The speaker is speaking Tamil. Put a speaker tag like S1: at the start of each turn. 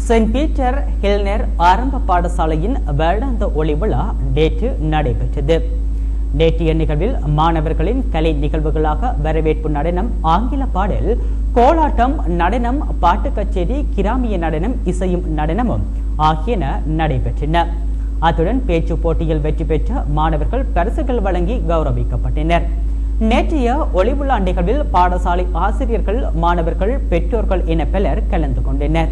S1: செயின்ட் பீட்டர் ஹில்னர் ஆரம்ப பாடசாலையின் வருடாந்த ஒளி விழா நேற்று நடைபெற்றது. நேற்றைய நிகழ்வில் மாணவர்களின் கலை நிகழ்வுகளாக வரவேற்பு நடனம், ஆங்கில பாடல், கோலாட்டம், நடனம், பாட்டு கச்சேரி, கிராமிய நடனம், இசையும் நடனமும் ஆகியன நடைபெற்றன. அத்துடன் பேச்சு போட்டியில் வெற்றி பெற்ற மாணவர்கள் பரிசுகள் வழங்கி கௌரவிக்கப்பட்டனர். நேற்றைய ஒளிவிழா நிகழ்வில் பாடசாலை ஆசிரியர்கள், மாணவர்கள், பெற்றோர்கள் என பலர் கலந்து கொண்டனர்.